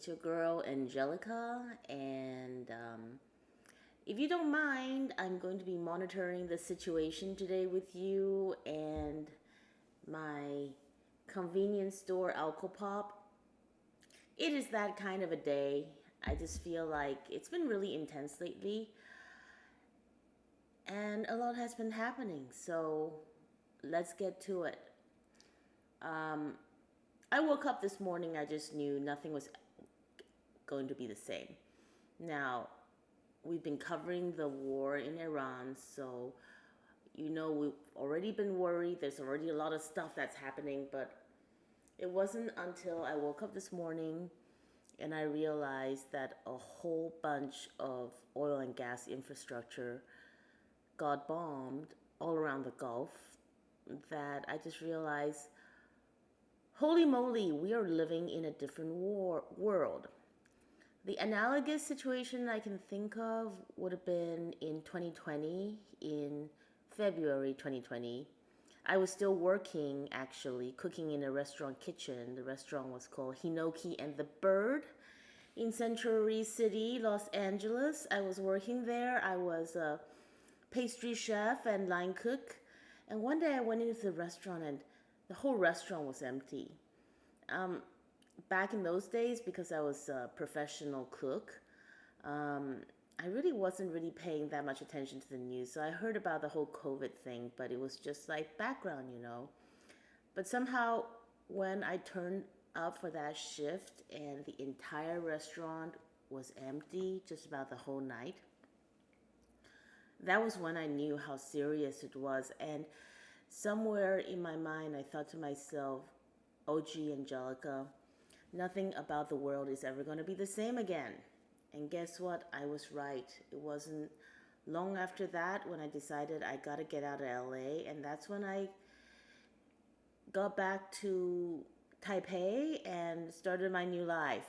It's your girl Angelica, and if you don't mind, I'm going to be monitoring the situation today with you and my convenience store alcopop. It is that kind of a day. I just feel like it's been really intense lately, and a lot has been happening. So let's get to it. I woke up this morning, I just knew nothing was going to be the same. Now, we've been covering the war in Iran, so we've already been worried. There's already a lot of stuff that's happening, but it wasn't until I woke up this morning and I realized that a whole bunch of oil and gas infrastructure got bombed all around the Gulf that I just realized, holy moly, we are living in a different world. The analogous situation I can think of would have been in 2020, in February 2020. I was still working, actually, cooking in a restaurant kitchen. The restaurant was called Hinoki and the Bird in Century City, Los Angeles. I was working there. I was a pastry chef and line cook. And one day I went into the restaurant and the whole restaurant was empty. Back in those days, because I was a professional cook, I really wasn't really paying that much attention to the news. So I heard about the whole COVID thing, but it was just like background. But somehow when I turned up for that shift and the entire restaurant was empty just about the whole night, that was when I knew how serious it was. And somewhere in my mind, I thought to myself, oh, gee, Angelica, nothing about the world is ever going to be the same again. And guess what? I was right. It wasn't long after that when I decided I got to get out of LA. And that's when I got back to Taipei and started my new life.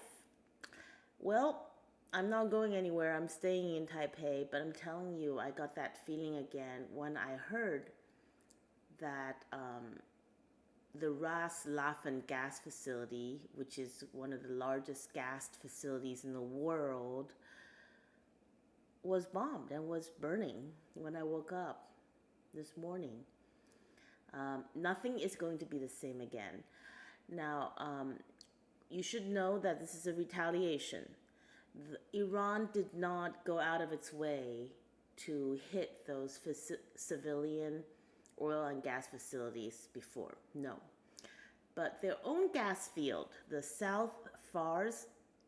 Well, I'm not going anywhere. I'm staying in Taipei. But I'm telling you, I got that feeling again when I heard that the Ras Laffan gas facility, which is one of the largest gas facilities in the world, was bombed and was burning when I woke up this morning. Nothing is going to be the same again. Now, you should know that this is a retaliation. Iran did not go out of its way to hit those civilian oil and gas facilities before. No. But their own gas field, the South Fars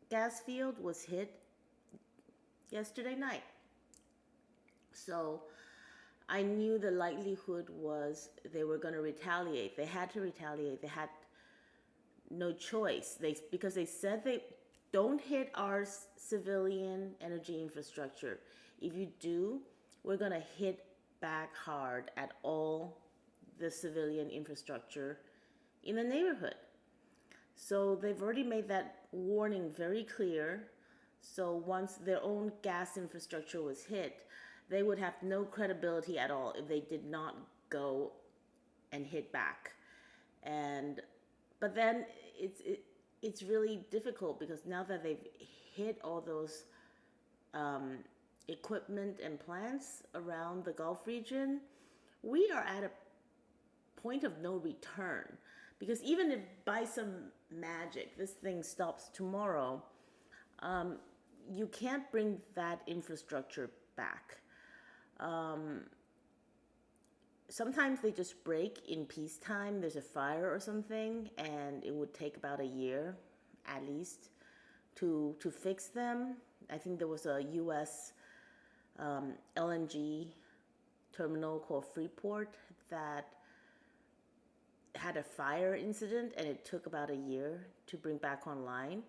gas field, was hit yesterday night. So I knew the likelihood was they were going to retaliate. They had to retaliate. They had no choice. Because they said they don't hit our civilian energy infrastructure. If you do, we're going to hit back hard at all the civilian infrastructure in the neighborhood. So they've already made that warning very clear. So once their own gas infrastructure was hit, they would have no credibility at all if they did not go and hit back. But then it's really difficult because now that they've hit all those equipment and plants around the Gulf region, we are at a point of no return. Because even if by some magic this thing stops tomorrow, you can't bring that infrastructure back. Sometimes they just break in peacetime. There's a fire or something, and it would take about a year at least to fix them. I think there was a U.S. LNG terminal called Freeport that had a fire incident, and it took about a year to bring back online.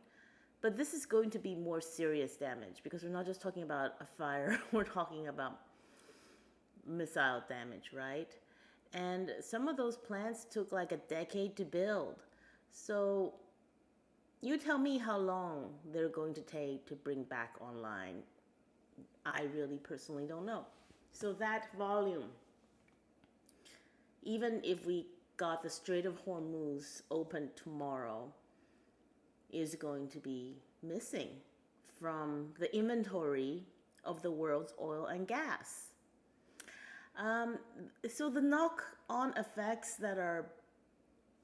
But this is going to be more serious damage because we're not just talking about a fire, we're talking about missile damage, right? And some of those plants took like a decade to build. So you tell me how long they're going to take to bring back online. I really personally don't know. So that volume, even if we got the Strait of Hormuz open tomorrow, is going to be missing from the inventory of the world's oil and gas. Um, so the knock-on effects that are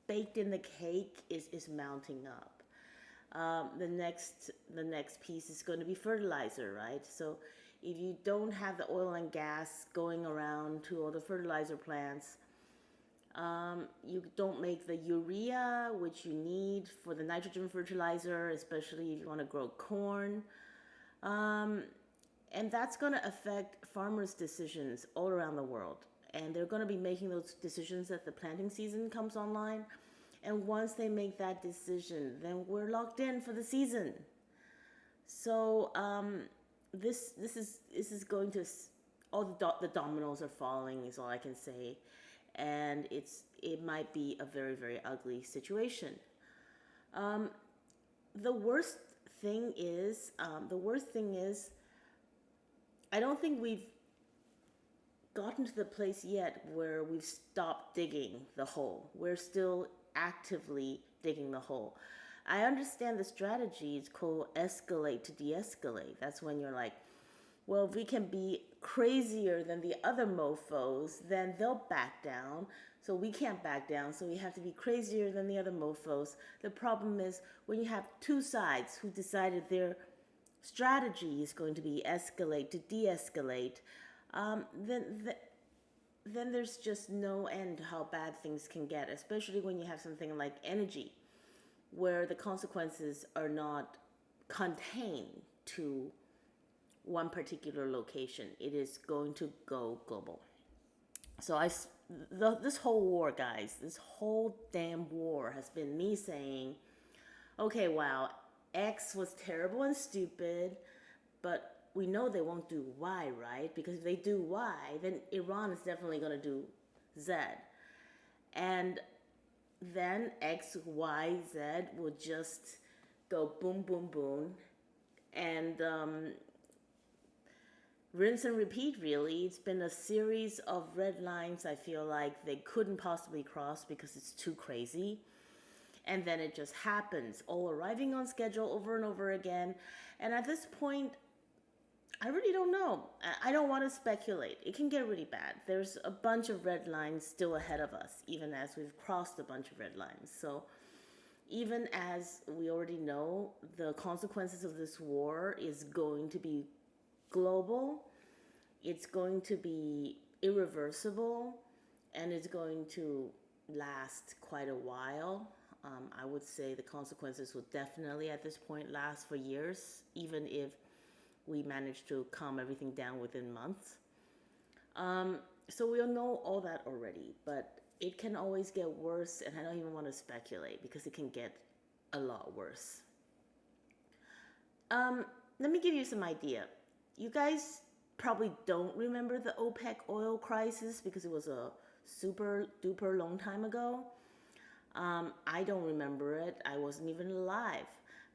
baked in the cake is mounting up. The next piece is going to be fertilizer, right? So if you don't have the oil and gas going around to all the fertilizer plants, you don't make the urea, which you need for the nitrogen fertilizer, especially if you want to grow corn. Um, and that's going to affect farmers' decisions all around the world. And they're going to be making those decisions as the planting season comes online. And once they make that decision, then we're locked in for the season. So this is going to all the dominoes are falling is all I can say, and it might be a very very ugly situation. Um, the worst thing is I don't think we've gotten to the place yet where we've stopped digging the hole. We're still actively digging the hole. I understand the strategy is called escalate to de-escalate. That's when you're like, well, if we can be crazier than the other mofos, then they'll back down. So we can't back down, so we have to be crazier than the other mofos. The problem is when you have two sides who decided their strategy is going to be escalate to de-escalate, um, then then there's just no end to how bad things can get, especially when you have something like energy, where the consequences are not contained to one particular location. It is going to go global. So this whole war, guys, this whole damn war has been me saying, okay, wow, X was terrible and stupid, but we know they won't do Y, right? Because if they do Y, then Iran is definitely going to do Z. And then X, Y, Z will just go boom, boom, boom. And rinse and repeat, really. It's been a series of red lines I feel like they couldn't possibly cross because it's too crazy. And then it just happens, all arriving on schedule over and over again. And at this point, I really don't know. I don't want to speculate. It can get really bad. There's a bunch of red lines still ahead of us, even as we've crossed a bunch of red lines. So even as we already know, the consequences of this war is going to be global. It's going to be irreversible, and it's going to last quite a while. I would say the consequences will definitely at this point last for years, even if we managed to calm everything down within months. So we'll know all that already, but it can always get worse, and I don't even want to speculate because it can get a lot worse. Let me give you some idea. You guys probably don't remember the OPEC oil crisis because it was a super duper long time ago. I don't remember it. I wasn't even alive.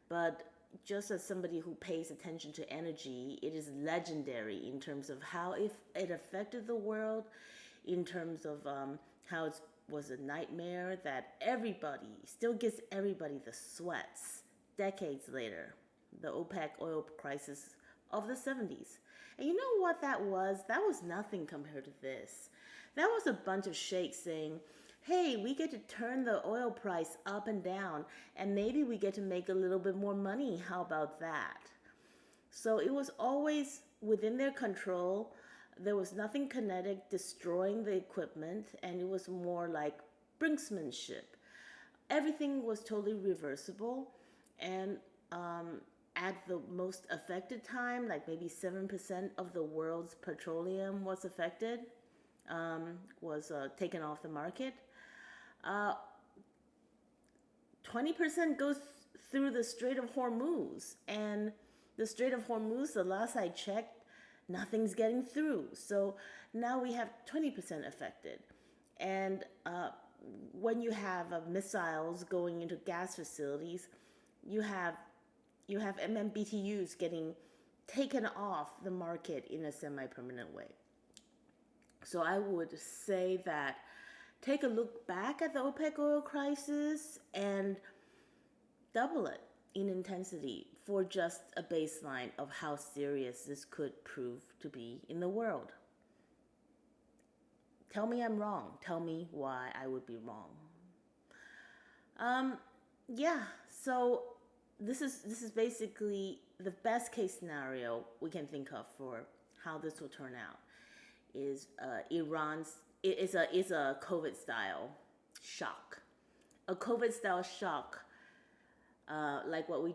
But just as somebody who pays attention to energy, it is legendary in terms of how it affected the world, in terms of how it was a nightmare that everybody still gives everybody the sweats decades later. The OPEC oil crisis of the 70s. And you know what that was? That was nothing compared to this. That was a bunch of sheikhs saying, hey, we get to turn the oil price up and down, and maybe we get to make a little bit more money. How about that? So it was always within their control. There was nothing kinetic destroying the equipment, and it was more like brinksmanship. Everything was totally reversible, and at the most affected time, like maybe 7% of the world's petroleum was affected, was taken off the market. 20% goes through the Strait of Hormuz, and the Strait of Hormuz, the last I checked, nothing's getting through. So now we have 20% affected. And when you have missiles going into gas facilities, you have MMBTUs getting taken off the market in a semi-permanent way. So I would say that take a look back at the OPEC oil crisis and double it in intensity. for just a baseline of how serious this could prove to be in the world. Tell me I'm wrong. Tell me why I would be wrong. Yeah, so this is basically the best case scenario we can think of for how this will turn out. Is is a COVID style shock, a COVID style shock, like we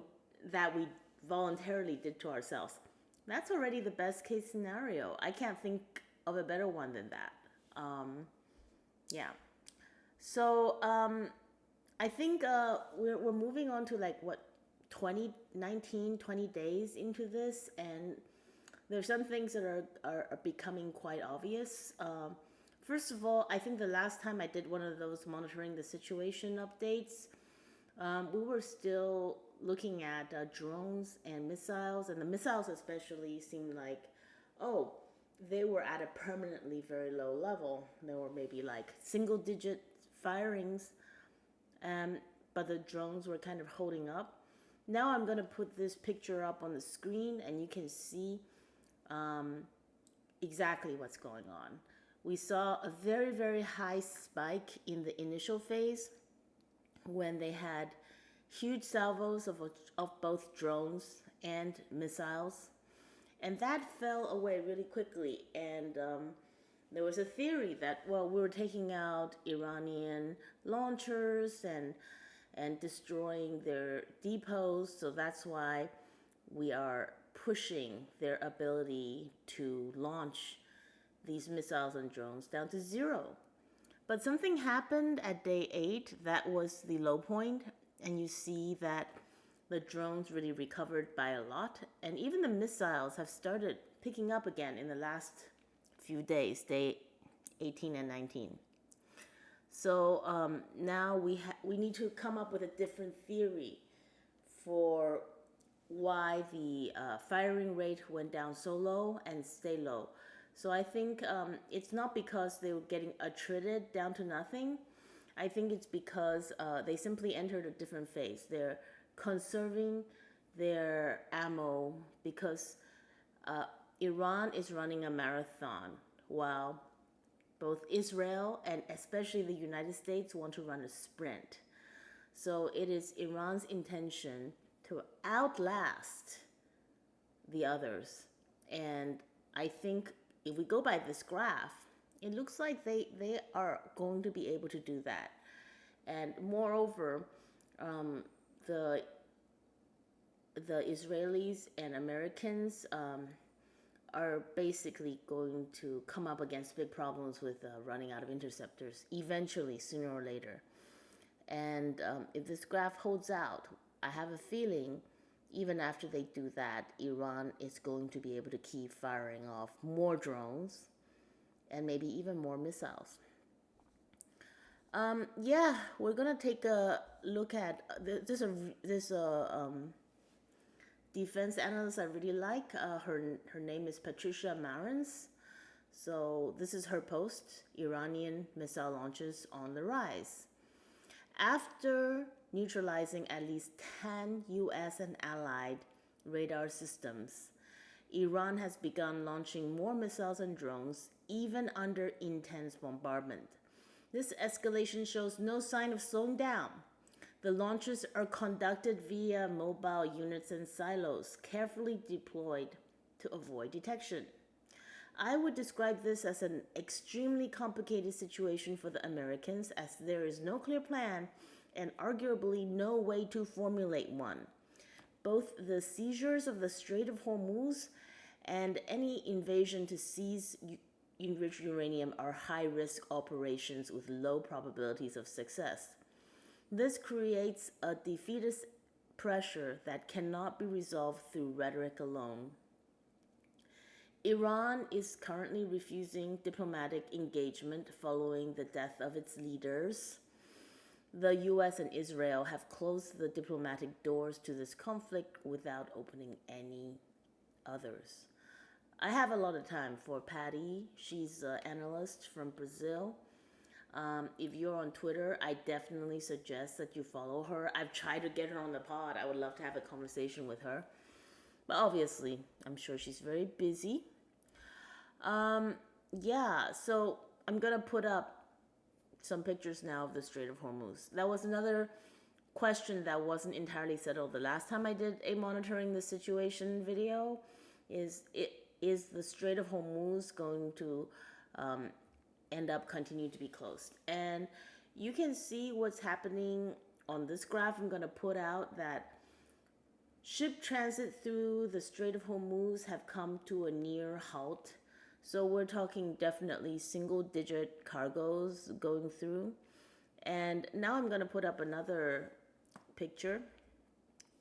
voluntarily did to ourselves. That's already the best case scenario. I can't think of a better one than that. Yeah. So I think we're moving on to like what 20 days into this, and there's some things that are becoming quite obvious. First of all, I think the last time I did one of those monitoring the situation updates, we were still looking at drones and missiles, and the missiles especially seemed like, oh, they were at a permanently very low level. There were maybe like single-digit firings, but the drones were kind of holding up. Now I'm going to put this picture up on the screen, and you can see exactly what's going on. We saw a very, very high spike in the initial phase when they had huge salvos of both drones and missiles. And that fell away really quickly. And there was a theory that, well, we were taking out Iranian launchers and destroying their depots. So that's why we are pushing their ability to launch these missiles and drones down to zero. But something happened at day 8 that was the low point, and you see that the drones really recovered by a lot, and even the missiles have started picking up again in the last few days, day 18 and 19. So now we need to come up with a different theory for why the firing rate went down so low and stay low. So I think it's not because they were getting attrited down to nothing. I think it's because they simply entered a different phase. They're conserving their ammo because Iran is running a marathon while both Israel and especially the United States want to run a sprint. So it is Iran's intention to outlast the others. And I think if we go by this graph, it looks like they are going to be able to do that. And moreover, the Israelis and Americans are basically going to come up against big problems with running out of interceptors eventually, sooner or later. And if this graph holds out, I have a feeling even after they do that, Iran is going to be able to keep firing off more drones and maybe even more missiles. Yeah, we're gonna take a look at this defense analyst I really like. Her name is Patricia Marans. So this is her post: Iranian missile launches on the rise. After neutralizing at least 10 U.S. and allied radar systems, Iran has begun launching more missiles and drones, even under intense bombardment. This escalation shows no sign of slowing down. The launches are conducted via mobile units and silos, carefully deployed to avoid detection. I would describe this as an extremely complicated situation for the Americans, as there is no clear plan and arguably no way to formulate one. Both the seizures of the Strait of Hormuz and any invasion to seize enriched uranium are high-risk operations with low probabilities of success. This creates a defeatist pressure that cannot be resolved through rhetoric alone. Iran is currently refusing diplomatic engagement following the death of its leaders. The US and Israel have closed the diplomatic doors to this conflict without opening any others. I have a lot of time for Patty. She's an analyst from Brazil. If you're on Twitter, I definitely suggest that you follow her. I've tried to get her on the pod. I would love to have a conversation with her. But obviously, I'm sure she's very busy. Yeah, so I'm going to put up some pictures now of the Strait of Hormuz. That was another question that wasn't entirely settled the last time I did a monitoring the situation video. Is the Strait of Hormuz going to end up continuing to be closed? And you can see what's happening on this graph I'm going to put out, that ship transit through the Strait of Hormuz have come to a near halt. So we're talking definitely single-digit cargoes going through. And now I'm going to put up another picture.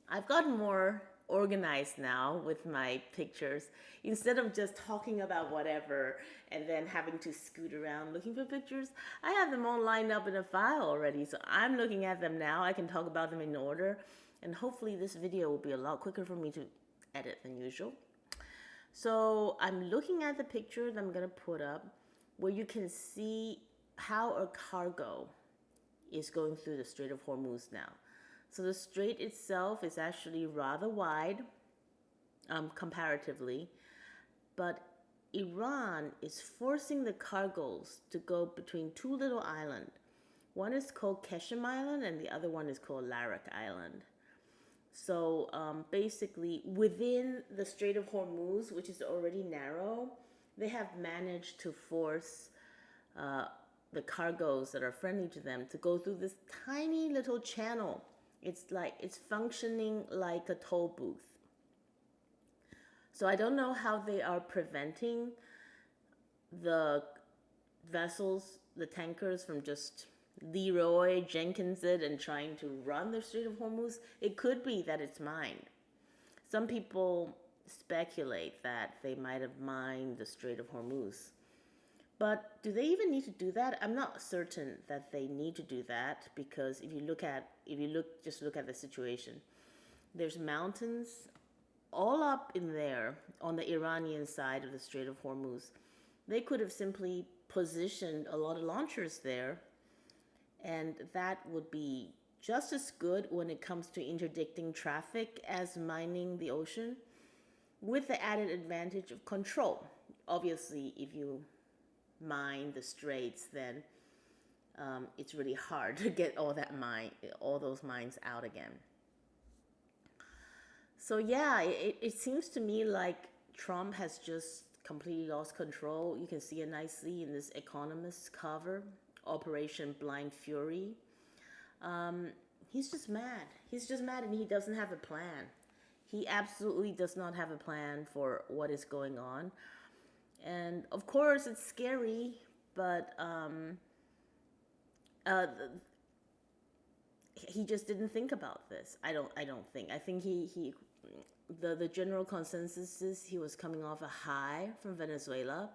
I've gotten more organized now with my pictures. Instead of just talking about whatever and then having to scoot around looking for pictures, I have them all lined up in a file already. So I'm looking at them now. I can talk about them in order. And hopefully this video will be a lot quicker for me to edit than usual. So I'm looking at the picture that I'm going to put up where you can see how a cargo is going through the Strait of Hormuz now. So the strait itself is actually rather wide, comparatively, but Iran is forcing the cargoes to go between two little islands. One is called Keshem Island and the other one is called Larak Island. So basically, within the Strait of Hormuz, which is already narrow, they have managed to force the cargoes that are friendly to them to go through this tiny little channel. It's functioning like a toll booth. So I don't know how they are preventing the vessels, the tankers, from just Leroy Jenkins it and trying to run the Strait of Hormuz. It could be that it's mined. Some people speculate that they might have mined the Strait of Hormuz. But do they even need to do that? I'm not certain that they need to do that, because if you look at the situation, there's mountains all up in there on the Iranian side of the Strait of Hormuz. They could have simply positioned a lot of launchers there, and that would be just as good when it comes to interdicting traffic as mining the ocean, with the added advantage of control. Obviously, if you mine the straits, then it's really hard to get all those mines out again. So yeah, it seems to me like Trump has just completely lost control. You can see it nicely in this Economist cover, Operation Blind Fury. He's just mad. He's just mad, and he doesn't have a plan. He absolutely does not have a plan for what is going on. And of course, it's scary, but he just didn't think about this. I don't think. I think the general consensus is he was coming off a high from Venezuela,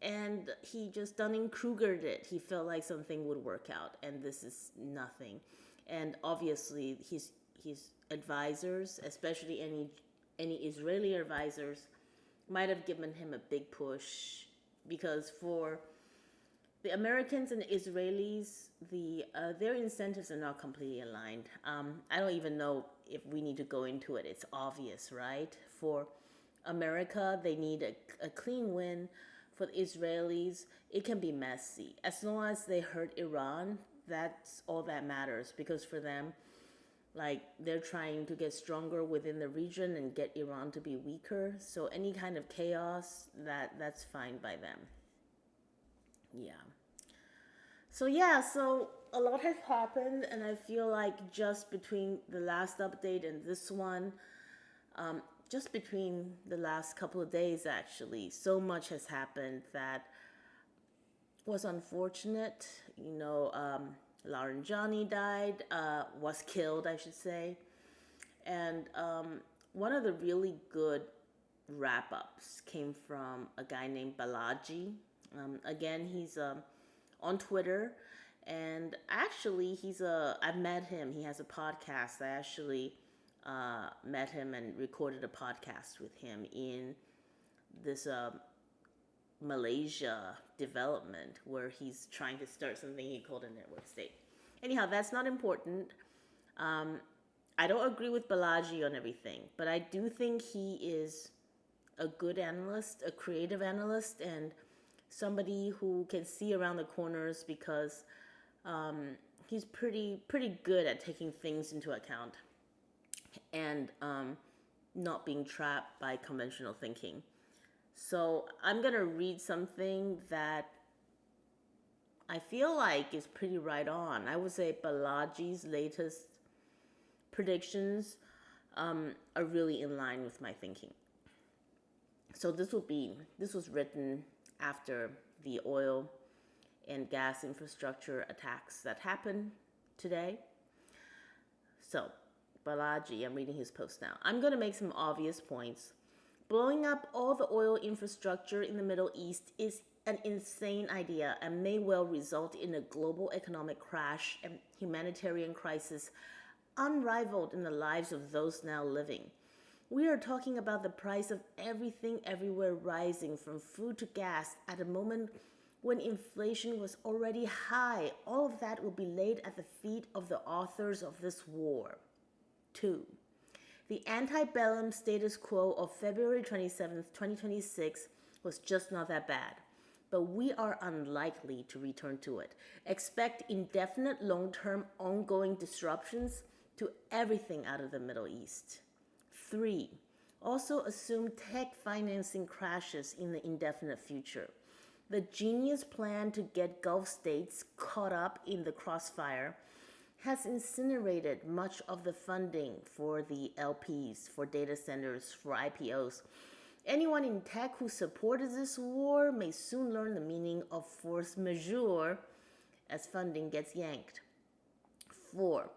and he just Dunning-Krugered it. He felt like something would work out, and this is nothing. And obviously, his advisors, especially any Israeli advisors, might have given him a big push, because for the Americans and Israelis, their incentives are not completely aligned. I don't even know if we need to go into it. It's obvious, right? For America, they need a clean win. For the Israelis, it can be messy. As long as they hurt Iran, that's all that matters, because for them, they're trying to get stronger within the region and get Iran to be weaker. So any kind of chaos, that's fine by them. Yeah. So a lot has happened, and I feel like just between the last update and this one, just between the last couple of days, actually, so much has happened that was unfortunate. Larijani died, was killed, I should say. And one of the really good wrap-ups came from a guy named Balaji. Again, he's on Twitter, and actually I've met him. He has a podcast. I actually met him and recorded a podcast with him in this Malaysia development where he's trying to start something he called a network state. Anyhow, that's not important. I don't agree with Balaji on everything, but I do think he is a good analyst, a creative analyst, and somebody who can see around the corners because he's pretty good at taking things into account and not being trapped by conventional thinking. So I'm gonna read something that I feel like is pretty right on. I would say Balaji's latest predictions are really in line with my thinking. So this was written after the oil and gas infrastructure attacks that happened today. So Balaji, I'm reading his post now. I'm going to make some obvious points. Blowing up all the oil infrastructure in the Middle East is an insane idea and may well result in a global economic crash and humanitarian crisis unrivaled in the lives of those now living. We are talking about the price of everything everywhere rising from food to gas at a moment when inflation was already high. All of that will be laid at the feet of the authors of this war. 2. The anti-belllum status quo of February 27, 2026 was just not that bad, but we are unlikely to return to it. Expect indefinite long-term ongoing disruptions to everything out of the Middle East. 3. Also assume tech financing crashes in the indefinite future. The genius plan to get Gulf states caught up in the crossfire has incinerated much of the funding for the LPs, for data centers, for IPOs. Anyone in tech who supported this war may soon learn the meaning of force majeure as funding gets yanked. 4.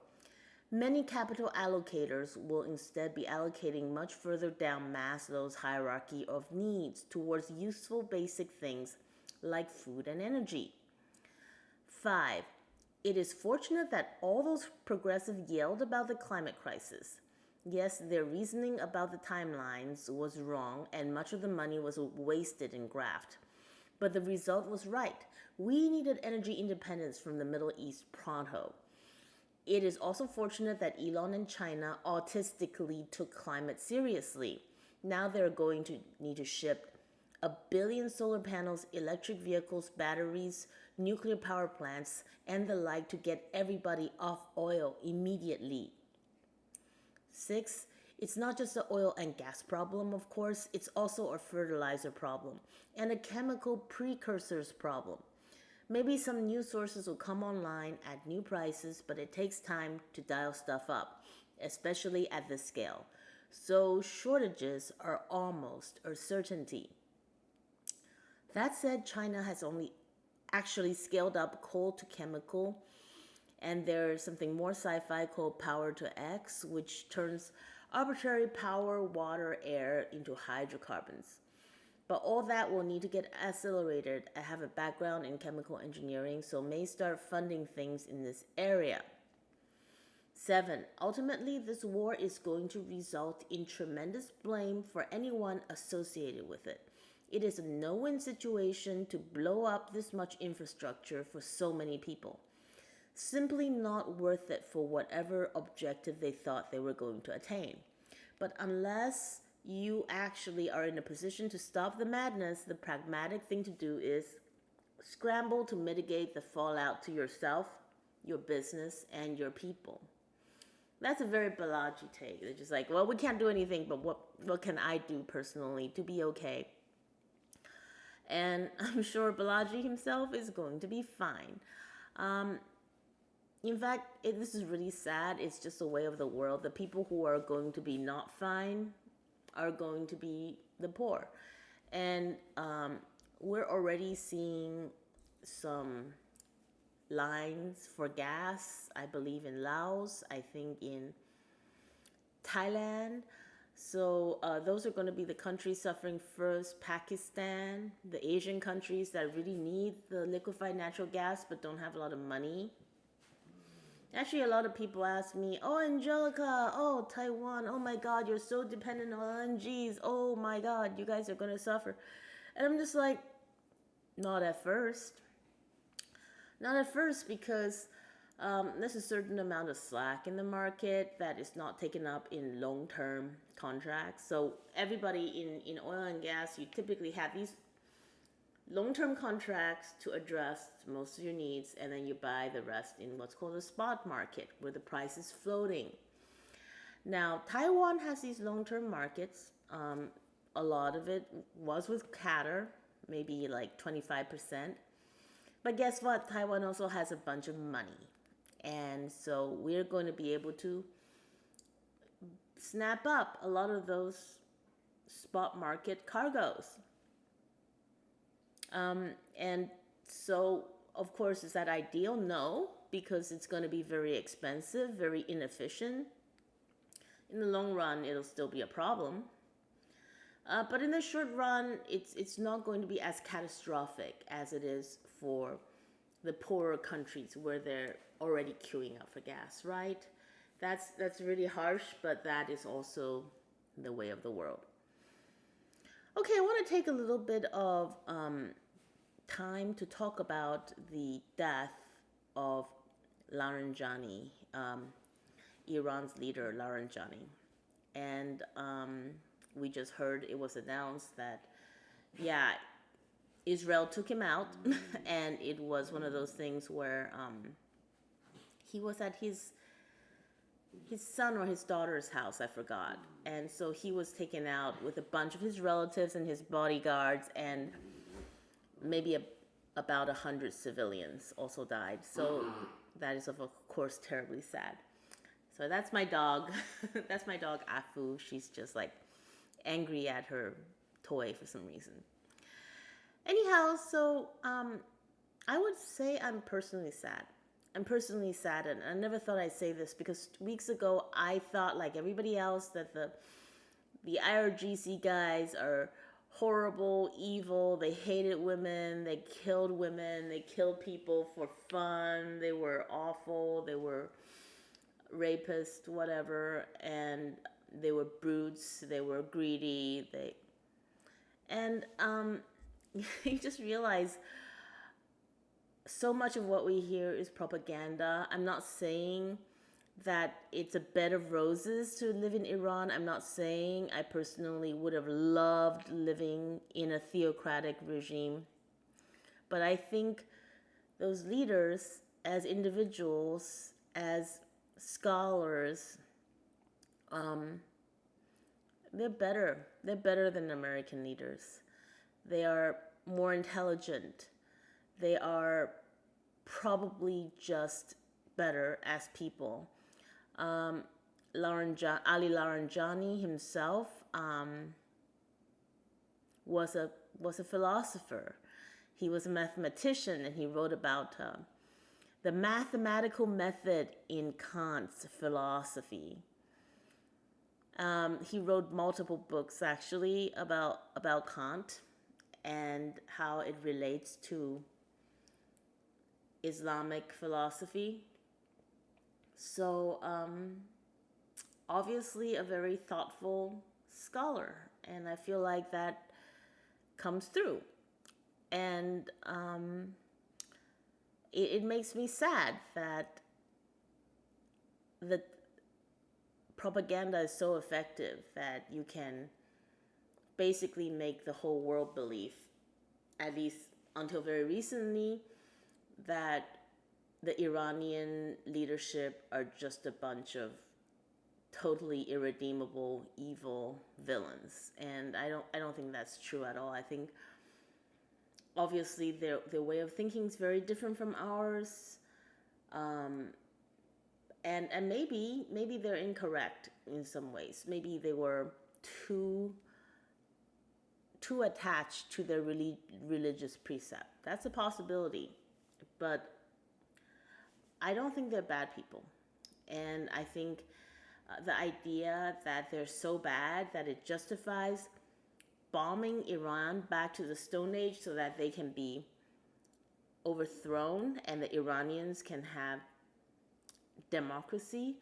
Many capital allocators will instead be allocating much further down Maslow's hierarchy of needs towards useful basic things like food and energy. 5. It is fortunate that all those progressives yelled about the climate crisis. Yes, their reasoning about the timelines was wrong and much of the money was wasted in graft. But the result was right. We needed energy independence from the Middle East pronto. It is also fortunate that Elon and China autistically took climate seriously. Now they're going to need to ship 1 billion solar panels, electric vehicles, batteries, nuclear power plants, and the like to get everybody off oil immediately. 6. It's not just the oil and gas problem, of course. It's also a fertilizer problem and a chemical precursors problem. Maybe some new sources will come online at new prices, but it takes time to dial stuff up, especially at this scale. So shortages are almost a certainty. That said, China has only actually scaled up coal to chemical, and there's something more sci-fi called power to X, which turns arbitrary power, water, air into hydrocarbons. But all that will need to get accelerated. I have a background in chemical engineering, so may start funding things in this area. 7. Ultimately, this war is going to result in tremendous blame for anyone associated with it. It is a no-win situation to blow up this much infrastructure for so many people. Simply not worth it for whatever objective they thought they were going to attain. But unless you actually are in a position to stop the madness, the pragmatic thing to do is scramble to mitigate the fallout to yourself, your business, and your people. That's a very Balaji take. They're just like, well, we can't do anything, but what can I do personally to be okay? And I'm sure Balaji himself is going to be fine. In fact, this is really sad. It's just a way of the world. The people who are going to be not fine are going to be the poor. And we're already seeing some lines for gas, I believe in Laos, I think in Thailand. So those are going to be the countries suffering first. Pakistan, the Asian countries that really need the liquefied natural gas but don't have a lot of money. Actually, a lot of people ask me, oh, Angelica, oh, Taiwan, oh my God, you're so dependent on LNGs. Oh my God, you guys are going to suffer. And I'm just like, Not at first. Not at first, because there's a certain amount of slack in the market that is not taken up in long-term contracts. So everybody in oil and gas, you typically have these long-term contracts to address most of your needs, and then you buy the rest in what's called a spot market, where the price is floating. Now, Taiwan has these long-term markets. A lot of it was with Qatar, maybe like 25%. But guess what? Taiwan also has a bunch of money. And so we're going to be able to snap up a lot of those spot market cargoes. And so, of course, is that ideal? No, because it's going to be very expensive, very inefficient. In the long run, it'll still be a problem. But in the short run, it's not going to be as catastrophic as it is for the poorer countries where they're already queuing up for gas, right? That's really harsh, but that is also the way of the world. Okay, I want to take a little bit of time to talk about the death of Larijani, Iran's leader, Larijani. And we just heard it was announced that, yeah, Israel took him out, and it was one of those things where he was at his son or his daughter's house, I forgot. And so he was taken out with a bunch of his relatives and his bodyguards, and maybe about 100 civilians also died. So that is, of course, terribly sad. So that's my dog. That's my dog, Afu. She's just like angry at her toy for some reason. Anyhow, so I would say I'm personally sad. I'm personally saddened. I never thought I'd say this, because weeks ago I thought, like everybody else, that the IRGC guys are horrible, evil. They hated women. They killed people for fun. They were awful. They were rapists, whatever, and they were brutes. They were greedy. You just realize so much of what we hear is propaganda. I'm not saying that it's a bed of roses to live in Iran. I'm not saying I personally would have loved living in a theocratic regime. But I think those leaders, as individuals, as scholars, they're better. They're better than American leaders. They are more intelligent. They are probably just better as people. Ali Larijani himself was a philosopher. He was a mathematician, and he wrote about the mathematical method in Kant's philosophy. He wrote multiple books, actually, about Kant and how it relates to Islamic philosophy. So, obviously a very thoughtful scholar, and I feel like that comes through. And it makes me sad that the propaganda is so effective that you can basically make the whole world believe, at least until very recently, that the Iranian leadership are just a bunch of totally irredeemable, evil villains. And I don't think that's true at all. I think obviously their way of thinking is very different from ours. And maybe they're incorrect in some ways. Maybe they were too attached to their religious precept. That's a possibility. But I don't think they're bad people. And I think the idea that they're so bad that it justifies bombing Iran back to the Stone Age so that they can be overthrown and the Iranians can have democracy,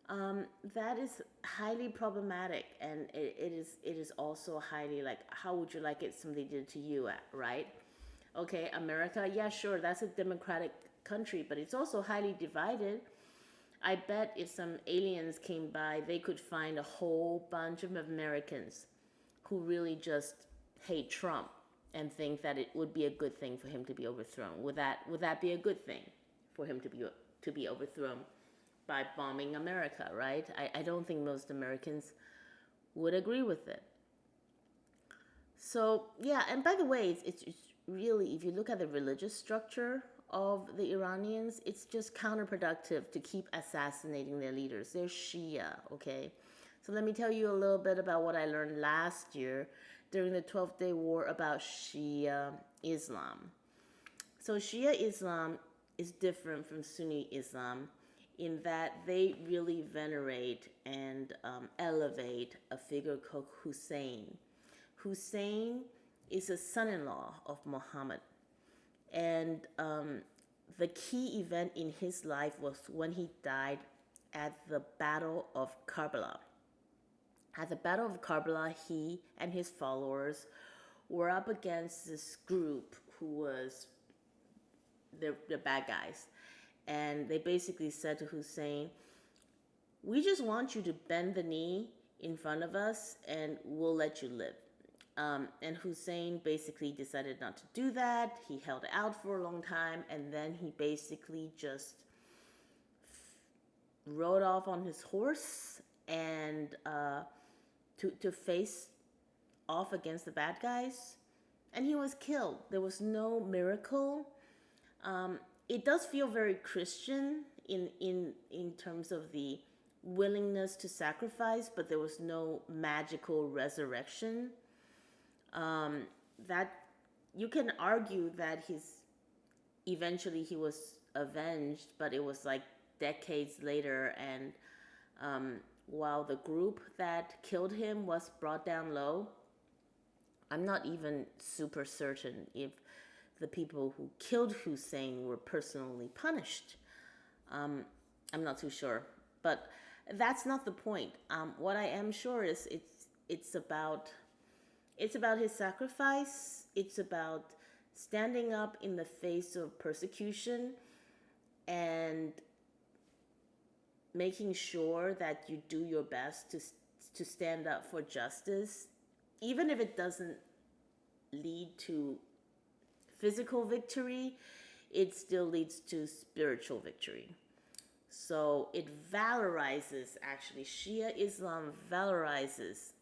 that is highly problematic. And it is also highly, like, how would you like it somebody did to you, right? Okay, America, yeah, sure, that's a democratic country, but it's also highly divided. I bet if some aliens came by, they could find a whole bunch of Americans who really just hate Trump and think that it would be a good thing for him to be overthrown. Would that be a good thing for him to be overthrown by bombing America, right? I don't think most Americans would agree with it. So yeah, and by the way, it's really, if you look at the religious structure of the Iranians, it's just counterproductive to keep assassinating their leaders. They're Shia, okay? So let me tell you a little bit about what I learned last year during the 12th Day War about Shia Islam. So Shia Islam is different from Sunni Islam in that they really venerate and elevate a figure called Hussein. Hussein is a son-in-law of Muhammad. And the key event in his life was when he died at the Battle of Karbala. At the Battle of Karbala, he and his followers were up against this group who was the bad guys. And they basically said to Hussein, we just want you to bend the knee in front of us and we'll let you live. And Hussein basically decided not to do that. He held out for a long time, and then he basically just rode off on his horse and to face off against the bad guys. And he was killed. There was no miracle. It does feel very Christian in terms of the willingness to sacrifice, but there was no magical resurrection. That you can argue that eventually he was avenged, but it was like decades later, and while the group that killed him was brought down low, I'm not even super certain if the people who killed Hussein were personally punished. I'm not too sure, but that's not the point. What I am sure is it's about his sacrifice. It's about standing up in the face of persecution and making sure that you do your best to stand up for justice, even if it doesn't lead to physical victory, it still leads to spiritual victory. So it valorizes, actually, Shia Islam valorizes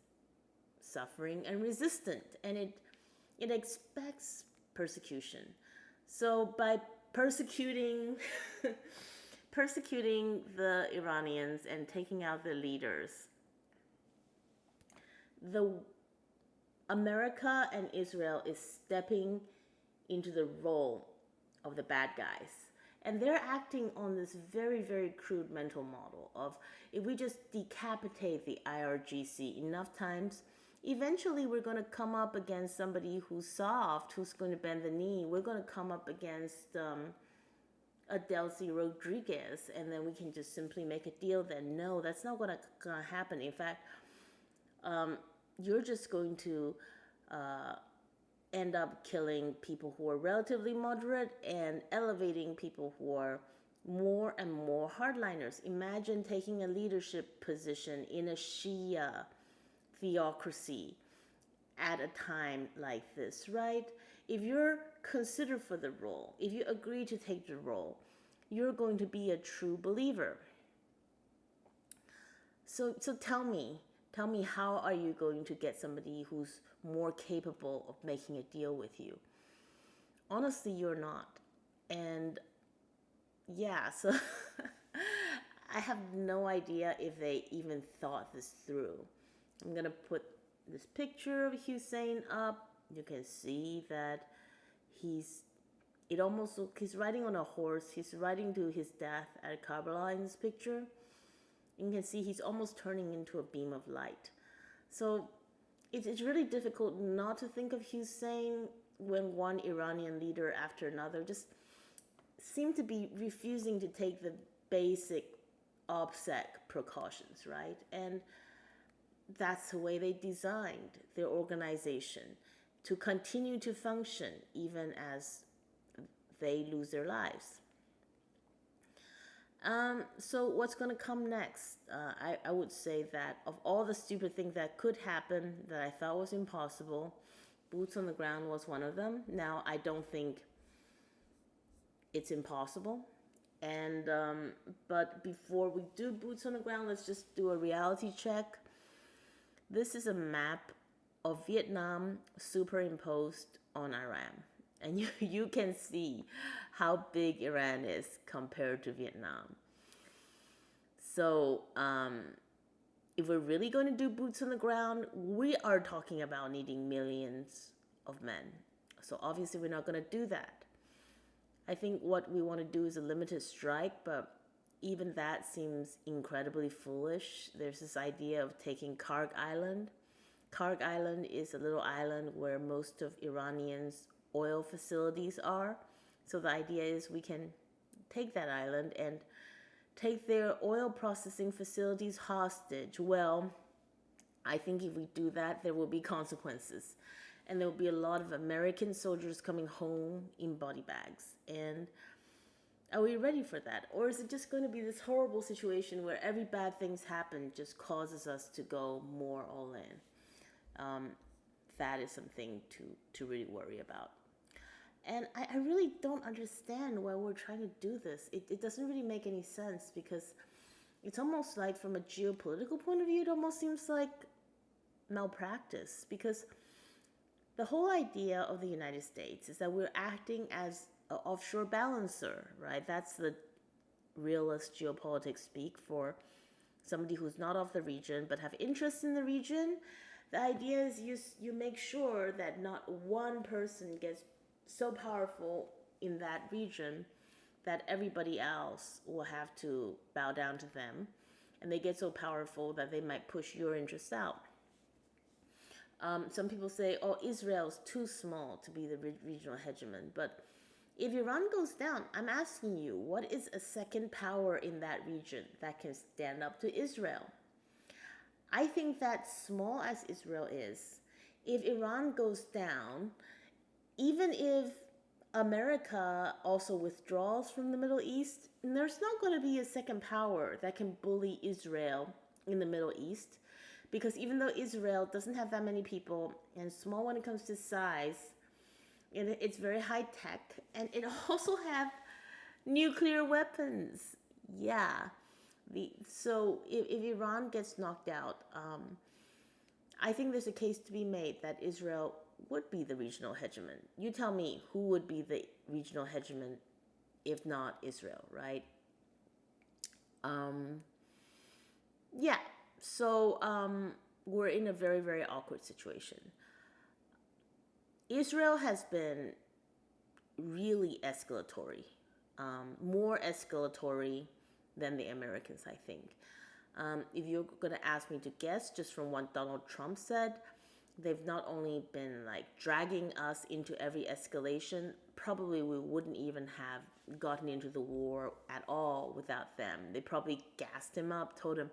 suffering and resistance, and it expects persecution. So by persecuting the Iranians and taking out the leaders, the America and Israel is stepping into the role of the bad guys. And they're acting on this very, very crude mental model of, if we just decapitate the IRGC enough times, eventually we're going to come up against somebody who's soft, who's going to bend the knee. We're going to come up against Adelcy Rodriguez, and then we can just simply make a deal then. No, that's not going to happen. In fact, you're just going to end up killing people who are relatively moderate and elevating people who are more and more hardliners. Imagine taking a leadership position in a Shia theocracy at a time like this, right? If you're considered for the role, if you agree to take the role, you're going to be a true believer. So tell me, how are you going to get somebody who's more capable of making a deal with you? Honestly, you're not. And yeah, so I have no idea if they even thought this through. I'm going to put this picture of Hussein up. You can see that he's riding on a horse. He's riding to his death at Karbala in this picture. You can see he's almost turning into a beam of light. So it's really difficult not to think of Hussein when one Iranian leader after another just seem to be refusing to take the basic OPSEC precautions, right? And that's the way they designed their organization, to continue to function even as they lose their lives. So what's going to come next? I would say that of all the stupid things that could happen that I thought was impossible, boots on the ground was one of them. Now, I don't think it's impossible. And but before we do boots on the ground, let's just do a reality check. This is a map of Vietnam superimposed on Iran. And you can see how big Iran is compared to Vietnam. So if we're really going to do boots on the ground, we are talking about needing millions of men. So obviously we're not going to do that. I think what we want to do is a limited strike, but even that seems incredibly foolish. There's this idea of taking Karg Island. Karg Island is a little island where most of Iranians' oil facilities are. So the idea is we can take that island and take their oil processing facilities hostage. Well, I think if we do that, there will be consequences. And there will be a lot of American soldiers coming home in body bags. And are we ready for that? Or is it just going to be this horrible situation where every bad thing happen just causes us to go more all in? That is something to really worry about. And I really don't understand why we're trying to do this. It doesn't really make any sense, because it's almost like, from a geopolitical point of view, it almost seems like malpractice. Because the whole idea of the United States is that we're acting as an offshore balancer, right? That's the realist geopolitics speak for somebody who's not of the region but have interest in the region. The idea is you make sure that not one person gets so powerful in that region that everybody else will have to bow down to them, and they get so powerful that they might push your interests out. Some people say, oh, Israel's too small to be the regional hegemon. But if Iran goes down, I'm asking you, what is a second power in that region that can stand up to Israel? I think that small as Israel is, if Iran goes down, even if America also withdraws from the Middle East, there's not going to be a second power that can bully Israel in the Middle East. Because even though Israel doesn't have that many people and small when it comes to size, it's very high tech, and it also have nuclear weapons. Yeah. So if Iran gets knocked out, I think there's a case to be made that Israel would be the regional hegemon. You tell me, who would be the regional hegemon if not Israel, right? Yeah. So we're in a very, very awkward situation. Israel has been really escalatory, more escalatory than the Americans, I think. If you're going to ask me to guess, just from what Donald Trump said, they've not only been like dragging us into every escalation, probably we wouldn't even have gotten into the war at all without them. They probably gassed him up, told him,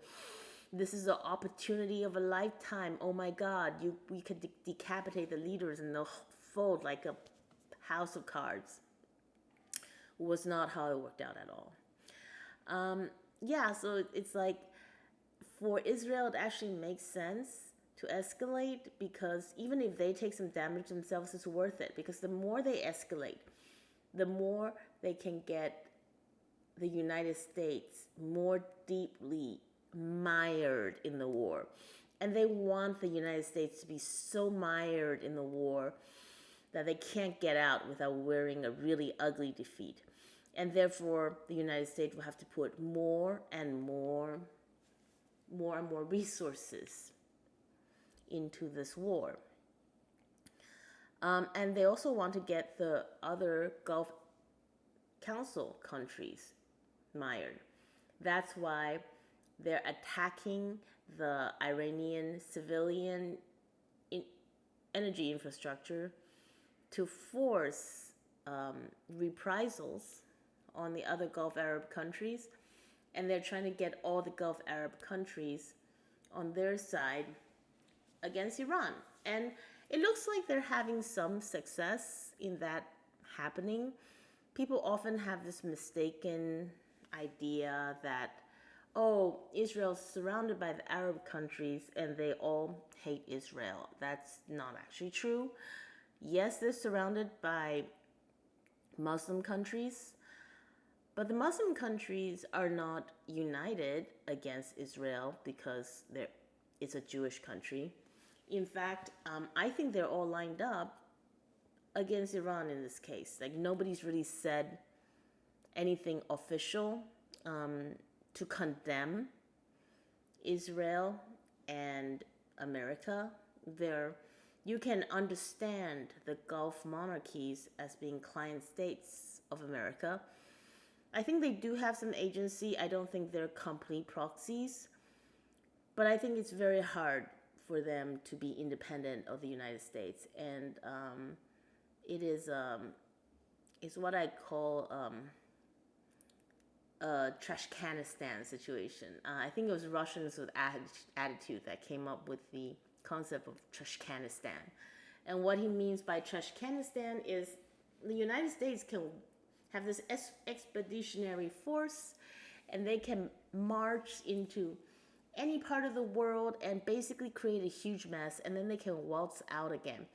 this is the opportunity of a lifetime. Oh my God, we could decapitate the leaders and they'll fold like a house of cards. It was not how it worked out at all. So it's like, for Israel, it actually makes sense to escalate, because even if they take some damage themselves, it's worth it. Because the more they escalate, the more they can get the United States more deeply mired in the war. And they want the United States to be so mired in the war that they can't get out without wearing a really ugly defeat. And therefore, the United States will have to put more and more resources into this war. And they also want to get the other Gulf Council countries mired. That's why they're attacking the Iranian civilian energy infrastructure to force reprisals on the other Gulf Arab countries. And they're trying to get all the Gulf Arab countries on their side against Iran. And it looks like they're having some success in that happening. People often have this mistaken idea that, oh, Israel's surrounded by the Arab countries and they all hate Israel. That's not actually true. Yes, they're surrounded by Muslim countries, but the Muslim countries are not united against Israel because it's a Jewish country. In fact, I think they're all lined up against Iran in this case. Like, nobody's really said anything official to condemn Israel and America. You can understand the Gulf monarchies as being client states of America. I think they do have some agency. I don't think they're complete proxies, but I think it's very hard for them to be independent of the United States, and it's what I call a Trashcanistan situation. I think it was Russians with attitude that came up with the concept of Trashcanistan. And what he means by Trashcanistan is the United States can have this expeditionary force, and they can march into any part of the world and basically create a huge mess, and then they can waltz out again.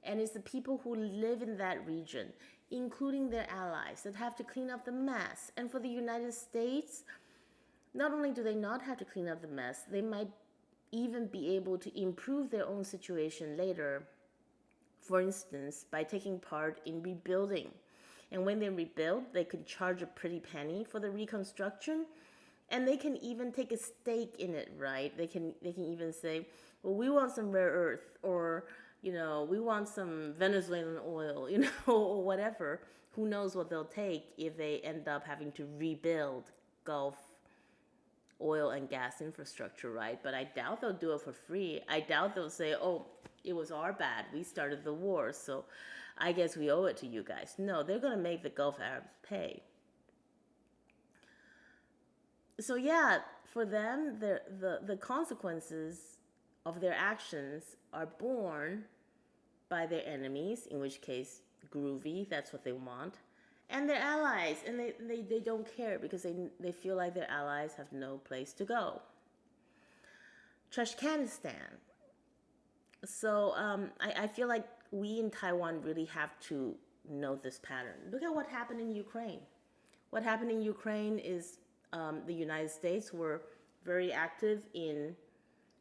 And it's the people who live in that region, including their allies, that have to clean up the mess. And for the United States, not only do they not have to clean up the mess, they might even be able to improve their own situation later, for instance, by taking part in rebuilding. And when they rebuild, they can charge a pretty penny for the reconstruction, and they can even take a stake in it, right? They can even say, well, we want some rare earth, or we want some Venezuelan oil, or whatever. Who knows what they'll take if they end up having to rebuild Gulf oil and gas infrastructure, right? But I doubt they'll do it for free. I doubt they'll say, oh, it was our bad. We started the war, so I guess we owe it to you guys. No, they're going to make the Gulf Arabs pay. So yeah, for them, the consequences of their actions are borne by their enemies, in which case, groovy, that's what they want, and their allies, and they don't care because they feel like their allies have no place to go. Trashcanistan. So I feel like we in Taiwan really have to know this pattern. Look at what happened in Ukraine. What happened in Ukraine is the United States were very active in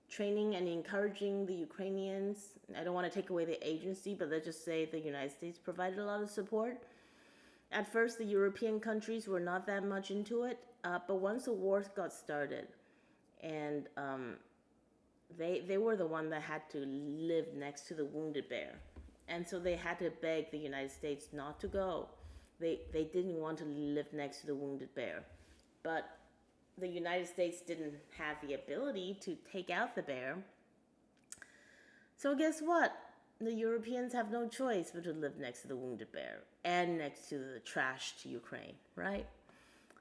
training and encouraging the Ukrainians. I don't want to take away the agency, but let's just say the United States provided a lot of support. At first, the European countries were not that much into it, but once the war got started, and they were the one that had to live next to the wounded bear, and so they had to beg the United States not to go. They didn't want to live next to the wounded bear, but the United States didn't have the ability to take out the bear. So guess what? The Europeans have no choice but to live next to the wounded bear and next to the trashed Ukraine, right?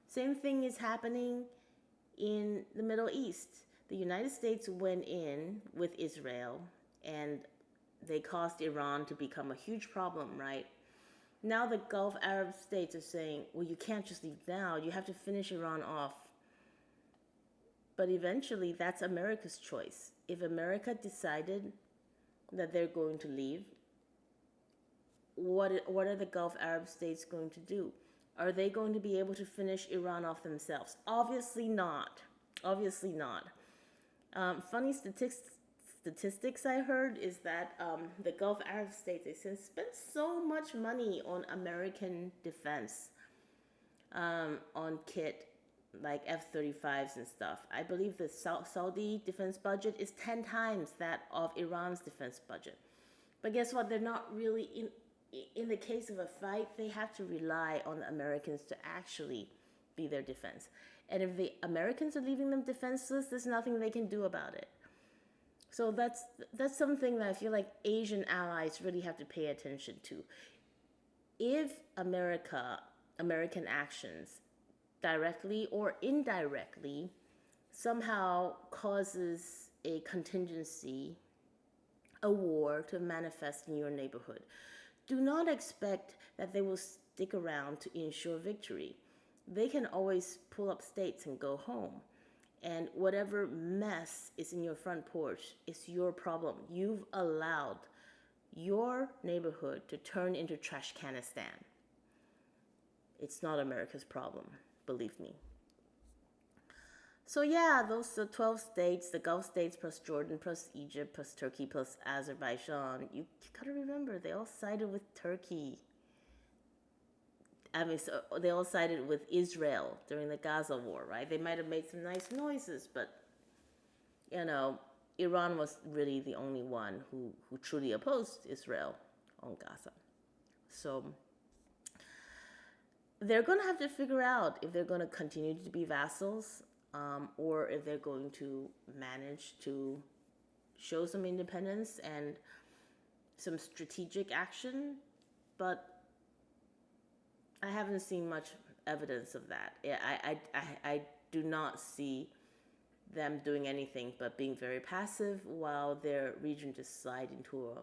Same thing is happening in the Middle East. The United States went in with Israel, and they caused Iran to become a huge problem, right? Now the Gulf Arab states are saying, well, you can't just leave now. You have to finish Iran off. But eventually, that's America's choice. If America decided that they're going to leave, what are the Gulf Arab states going to do? Are they going to be able to finish Iran off themselves? Obviously not. Obviously not. Funny statistics I heard is that the Gulf Arab states, they spend so much money on American defense, on kit, like F-35s and stuff. I believe the Saudi defense budget is 10 times that of Iran's defense budget. But guess what? They're not really, in the case of a fight, they have to rely on the Americans to actually be their defense. And if the Americans are leaving them defenseless, there's nothing they can do about it. So that's something that I feel like Asian allies really have to pay attention to. If American actions, directly or indirectly, somehow causes a contingency a war to manifest in your neighborhood. Do not expect that they will stick around to ensure victory. They can always pull up stakes and go home. And whatever mess is in your front porch is your problem. You've allowed your neighborhood to turn into Trashcanistan. It's not America's problem, believe me. So yeah, those the 12 states, the Gulf states plus Jordan plus Egypt plus Turkey plus Azerbaijan. You gotta remember, they all sided with Turkey. So they all sided with Israel during the Gaza war, right? They might have made some nice noises, but Iran was really the only one who truly opposed Israel on Gaza. So they're going to have to figure out if they're going to continue to be vassals, or if they're going to manage to show some independence and some strategic action. But I haven't seen much evidence of that. I do not see them doing anything but being very passive while their region just slide into a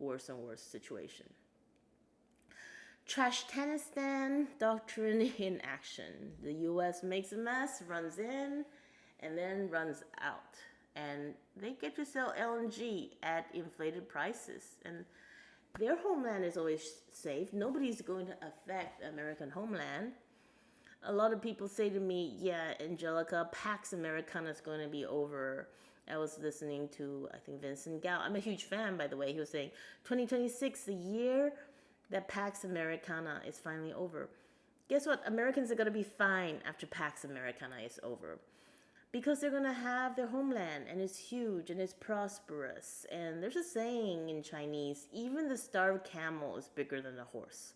worse and worse situation. Trashcanistan doctrine in action. The U.S. makes a mess, runs in, and then runs out. And they get to sell LNG at inflated prices. And their homeland is always safe. Nobody's going to affect the American homeland. A lot of people say to me, yeah, Angelica, Pax Americana is going to be over. I was listening to, I think, Vincent Gao. I'm a huge fan, by the way. He was saying 2026, the year that Pax Americana is finally over. Guess what? Americans are going to be fine after Pax Americana is over. Because they're going to have their homeland, and it's huge, and it's prosperous. And there's a saying in Chinese, even the starved camel is bigger than the horse.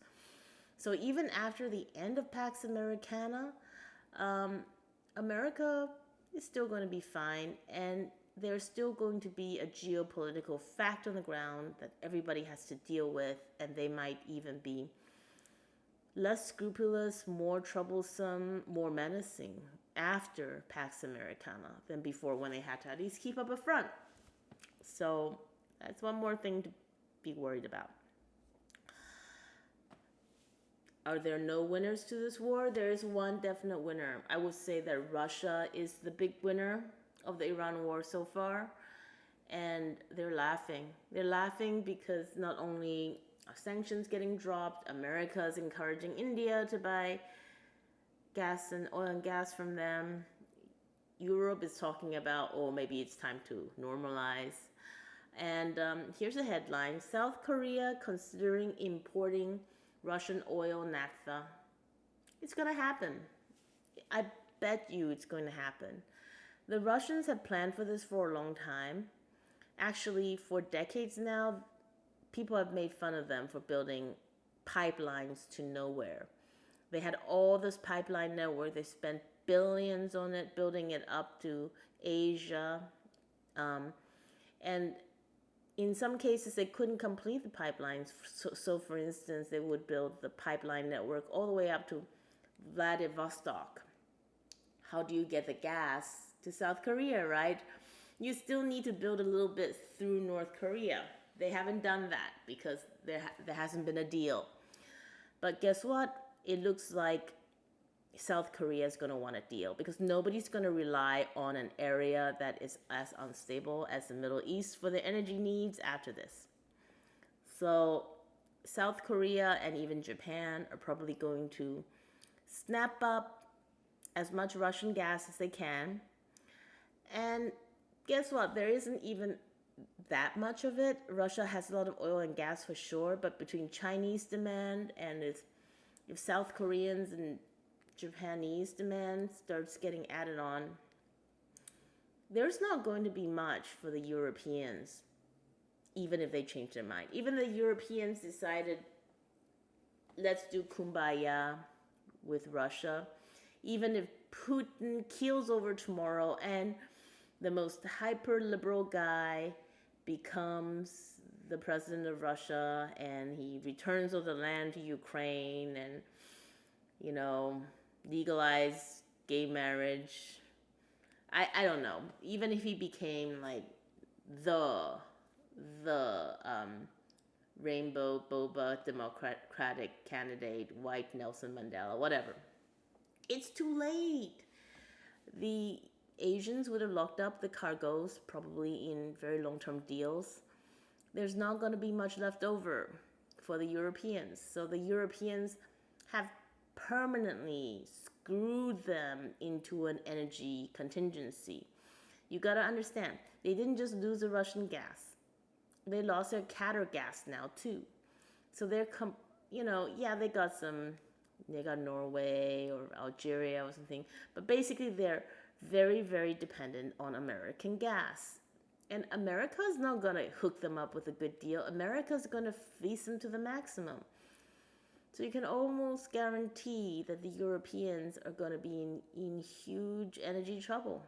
So even after the end of Pax Americana, America is still going to be fine, and there's still going to be a geopolitical fact on the ground that everybody has to deal with, and they might even be less scrupulous, more troublesome, more menacing after Pax Americana than before, when they had to at least keep up a front. So that's one more thing to be worried about. Are there no winners to this war? There is one definite winner. I would say that Russia is the big winner of the Iran war so far, and they're laughing. They're laughing because not only are sanctions getting dropped, America is encouraging India to buy gas and oil and gas from them. Europe is talking about, maybe it's time to normalize. And here's a headline: South Korea considering importing Russian oil naphtha. It's going to happen. I bet you it's going to happen. The Russians have planned for this for a long time. Actually, for decades now, people have made fun of them for building pipelines to nowhere. They had all this pipeline network. They spent billions on it, building it up to Asia. And in some cases, they couldn't complete the pipelines. So, for instance, they would build the pipeline network all the way up to Vladivostok. How do you get the gas to South Korea, right? You still need to build a little bit through North Korea. They haven't done that because there hasn't been a deal. But guess what? It looks like South Korea is going to want a deal, because nobody's going to rely on an area that is as unstable as the Middle East for their energy needs after this. So South Korea and even Japan are probably going to snap up as much Russian gas as they can. And guess what? There isn't even that much of it. Russia has a lot of oil and gas for sure, but between Chinese demand and if South Koreans and Japanese demand starts getting added on, there's not going to be much for the Europeans, even if they change their mind. Even the Europeans decided, let's do kumbaya with Russia. Even if Putin keels over tomorrow and the most hyper-liberal guy becomes the president of Russia and he returns all the land to Ukraine and, legalize gay marriage. I don't know. Even if he became like the the rainbow boba democratic candidate, white Nelson Mandela, whatever. It's too late. The Asians would have locked up the cargoes, probably in very long-term deals. There's not going to be much left over for the Europeans. So the Europeans have permanently screwed them into an energy contingency. You got to understand, they didn't just lose the Russian gas. They lost their Qatar gas now too. So they're, they got Norway or Algeria or something. But basically they're very, very dependent on American gas. And America is not going to hook them up with a good deal. America is going to fleece them to the maximum. So you can almost guarantee that the Europeans are going to be in huge energy trouble.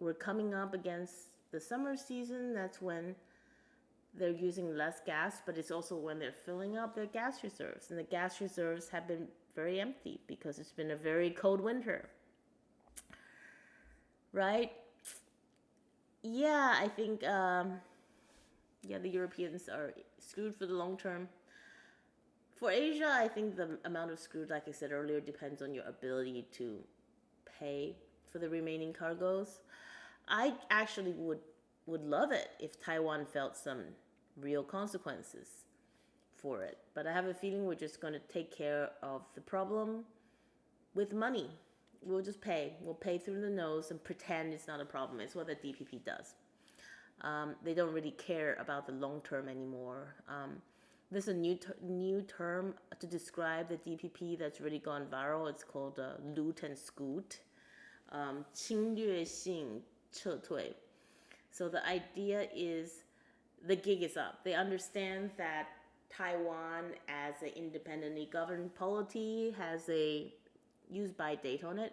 We're coming up against the summer season. That's when they're using less gas, but it's also when they're filling up their gas reserves. And the gas reserves have been very empty because it's been a very cold winter. Right? Yeah, I think, the Europeans are screwed for the long term. For Asia, I think the amount of screwed, like I said earlier, depends on your ability to pay for the remaining cargoes. I actually would love it if Taiwan felt some real consequences for it. But I have a feeling we're just going to take care of the problem with money. We'll just pay. We'll pay through the nose and pretend it's not a problem. It's what the DPP does. They don't really care about the long term anymore. There's a new term to describe the DPP that's really gone viral. It's called loot and scoot. 侵略性撤退. So the idea is the gig is up. They understand that Taiwan, as an independently governed polity, has a use-by date on it.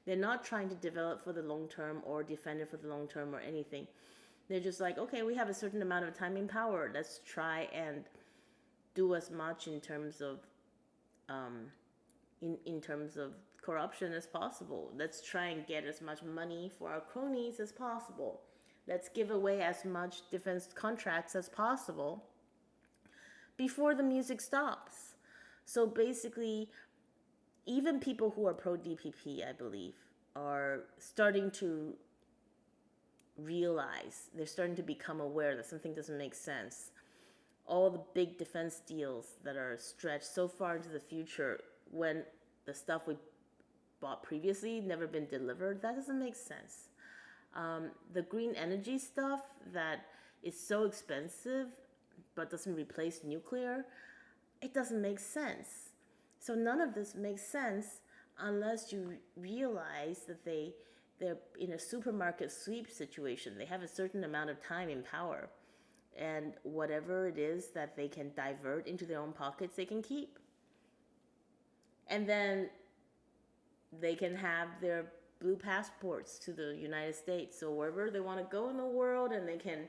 They're not trying to develop for the long term or defend it for the long term or anything. They're just like, okay, we have a certain amount of time and power. Let's try and do as much in terms of in terms of corruption as possible. Let's try and get as much money for our cronies as possible. Let's give away as much defense contracts as possible before the music stops. So basically, even people who are pro-DPP, I believe, are starting to realize, they're starting to become aware that something doesn't make sense. All the big defense deals that are stretched so far into the future when the stuff we bought previously never been delivered, that doesn't make sense. The green energy stuff that is so expensive but doesn't replace nuclear, it doesn't make sense. So none of this makes sense unless you realize that they're in a supermarket sweep situation. They have a certain amount of time and power. And whatever it is that they can divert into their own pockets, they can keep. And then they can have their blue passports to the United States. So wherever they want to go in the world, and they can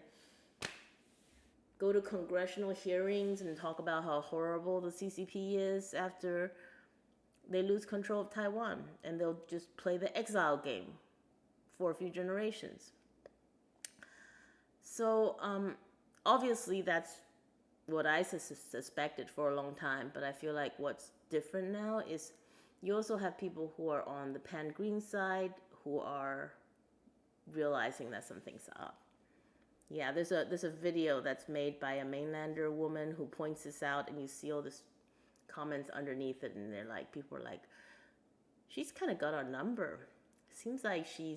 go to congressional hearings and talk about how horrible the CCP is after they lose control of Taiwan. And they'll just play the exile game for a few generations. So, obviously, that's what I suspected for a long time, but I feel like what's different now is you also have people who are on the pan-green side who are realizing that something's up. Yeah, there's a video that's made by a mainlander woman who points this out, and you see all this comments underneath it, and they're like, people are like, she's kind of got our number. Seems like she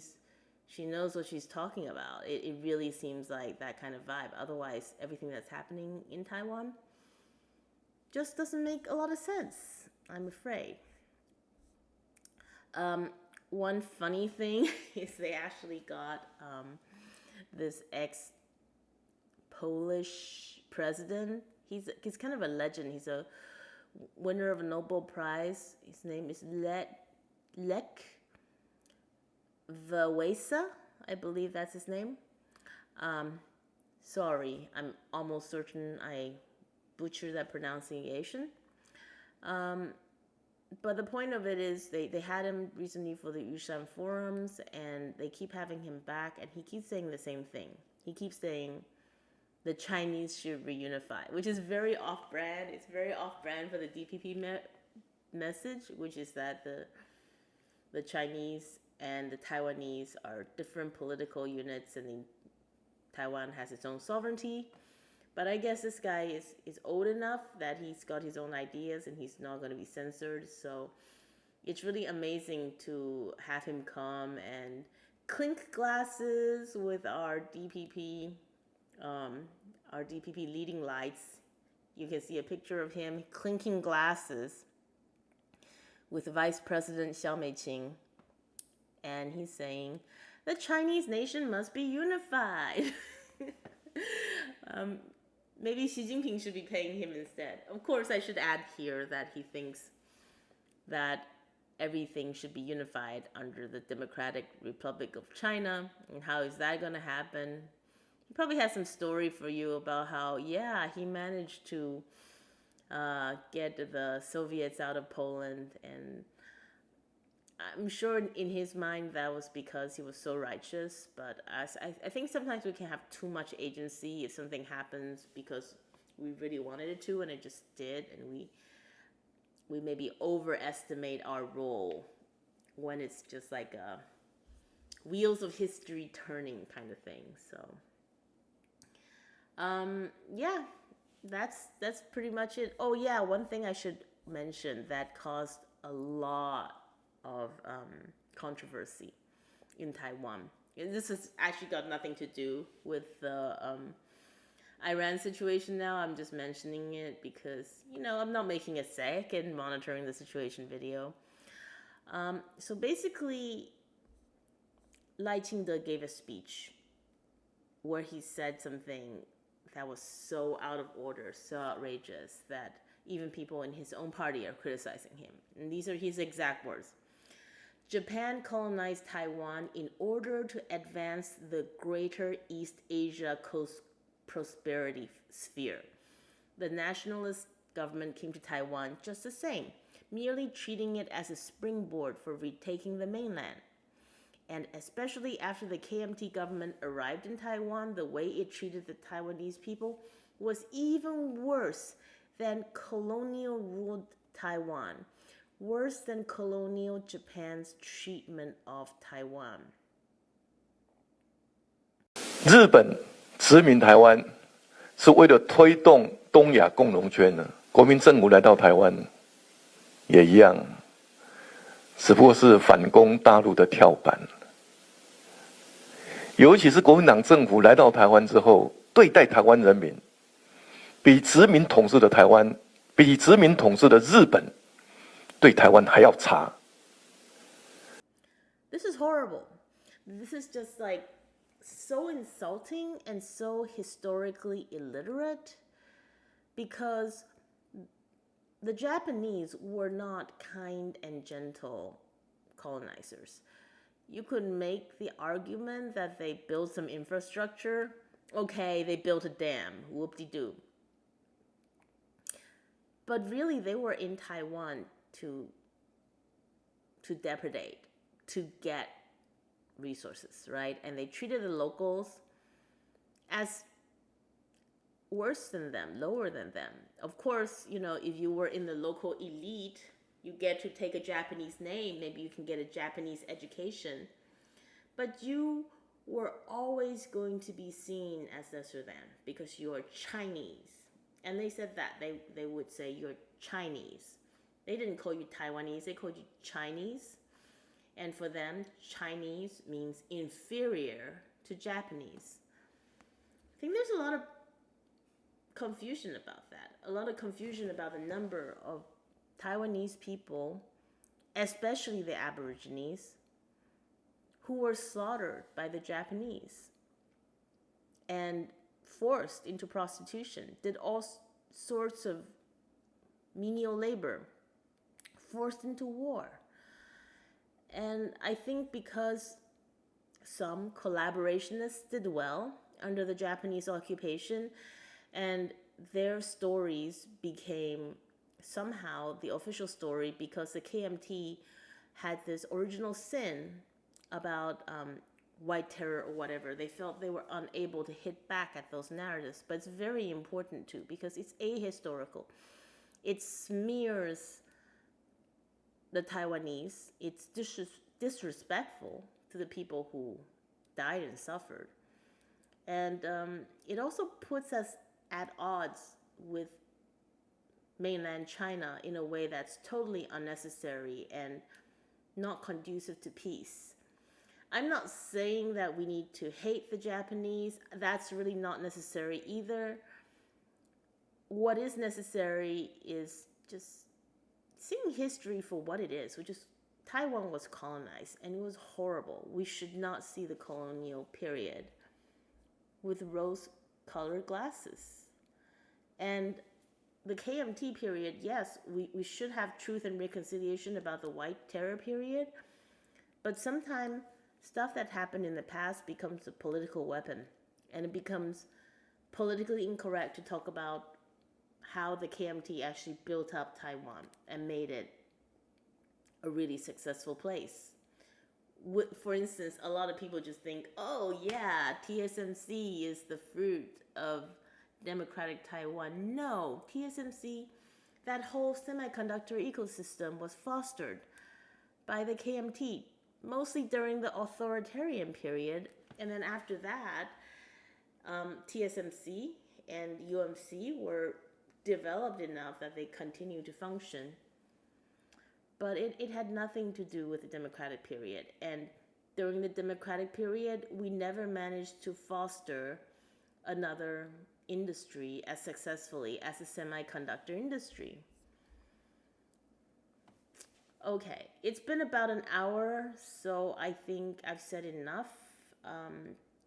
knows what she's talking about. It really seems like that kind of vibe. Otherwise, everything that's happening in Taiwan just doesn't make a lot of sense, I'm afraid. One funny thing is they actually got this ex-Polish president. He's kind of a legend. He's a winner of a Nobel Prize. His name is Lech Wałęsa, I believe that's his name. Sorry, I'm almost certain I butchered that pronunciation. But the point of it is they had him recently for the Yushan forums, and they keep having him back, and he keeps saying the same thing. He keeps saying the Chinese should reunify, which is very off-brand. It's very off-brand for the DPP message, which is that the Chinese and the Taiwanese are different political units, and Taiwan has its own sovereignty. But I guess this guy is old enough that he's got his own ideas and he's not going to be censored. So it's really amazing to have him come and clink glasses with our DPP leading lights. You can see a picture of him clinking glasses with Vice President Xiao Meiqing. And he's saying, the Chinese nation must be unified. Maybe Xi Jinping should be paying him instead. Of course, I should add here that he thinks that everything should be unified under the Democratic Republic of China. And how is that going to happen? He probably has some story for you about how, yeah, he managed to get the Soviets out of Poland. And I'm sure in his mind that was because he was so righteous. But I think sometimes we can have too much agency if something happens because we really wanted it to and it just did. And we maybe overestimate our role when it's just like a wheels of history turning kind of thing. So yeah, that's pretty much it. Oh yeah, one thing I should mention that caused a lot of controversy in Taiwan. And this has actually got nothing to do with the Iran situation now. I'm just mentioning it because, I'm not making a second monitoring the situation video. So basically, Lai Ching-te gave a speech where he said something that was so out of order, so outrageous, that even people in his own party are criticizing him. And these are his exact words. Japan colonized Taiwan in order to advance the greater East Asia coast prosperity sphere. The nationalist government came to Taiwan just the same, merely treating it as a springboard for retaking the mainland. And especially after the KMT government arrived in Taiwan, the way it treated the Taiwanese people was even worse than colonial ruled Taiwan. Worse than colonial Japan's treatment of Taiwan. 日本殖民台湾是为了推动东亚共荣圈的，国民政府来到台湾也一样，只不过是反攻大陆的跳板。尤其是国民党政府来到台湾之后，对待台湾人民，比殖民统治的台湾，比殖民统治的日本。对台湾还要差。 This is horrible. This is just like so insulting and so historically illiterate because the Japanese were not kind and gentle colonizers. You could make the argument that they built some infrastructure. Okay, they built a dam. Whoop-de-doo. But really, they were in Taiwan to depredate, to get resources, right? And they treated the locals as worse than them, lower than them. Of course, if you were in the local elite, you get to take a Japanese name, maybe you can get a Japanese education, but you were always going to be seen as lesser than because you're Chinese. And they said that, they would say you're Chinese. They didn't call you Taiwanese, they called you Chinese. And for them, Chinese means inferior to Japanese. I think there's a lot of confusion about that. A lot of confusion about the number of Taiwanese people, especially the Aborigines, who were slaughtered by the Japanese and forced into prostitution, did all sorts of menial labor, forced into war. And I think because some collaborationists did well under the Japanese occupation, and their stories became somehow the official story because the KMT had this original sin about white terror or whatever. They felt they were unable to hit back at those narratives. But it's very important too, because it's ahistorical. It smears the Taiwanese. It's disrespectful to the people who died and suffered. And it also puts us at odds with mainland China in a way that's totally unnecessary and not conducive to peace. I'm not saying that we need to hate the Japanese. That's really not necessary either. What is necessary is just seeing history for what it is, which is Taiwan was colonized and it was horrible. We should not see the colonial period with rose-colored glasses. And the KMT period, yes, we should have truth and reconciliation about the White Terror period, but sometimes stuff that happened in the past becomes a political weapon, and it becomes politically incorrect to talk about how the KMT actually built up Taiwan and made it a really successful place. For instance, a lot of people just think, oh yeah, TSMC is the fruit of democratic Taiwan. No, TSMC, that whole semiconductor ecosystem was fostered by the KMT, mostly during the authoritarian period. And then after that, TSMC and UMC were developed enough that they continue to function. But it had nothing to do with the democratic period. And during the democratic period, we never managed to foster another industry as successfully as the semiconductor industry. Okay, it's been about an hour, so I think I've said enough.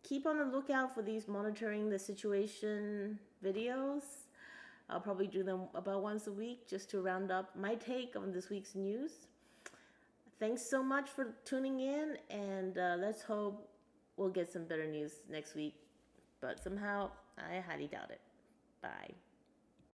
Keep on the lookout for these monitoring the situation videos. I'll probably do them about once a week just to round up my take on this week's news. Thanks so much for tuning in, and let's hope we'll get some better news next week. But somehow, I highly doubt it. Bye.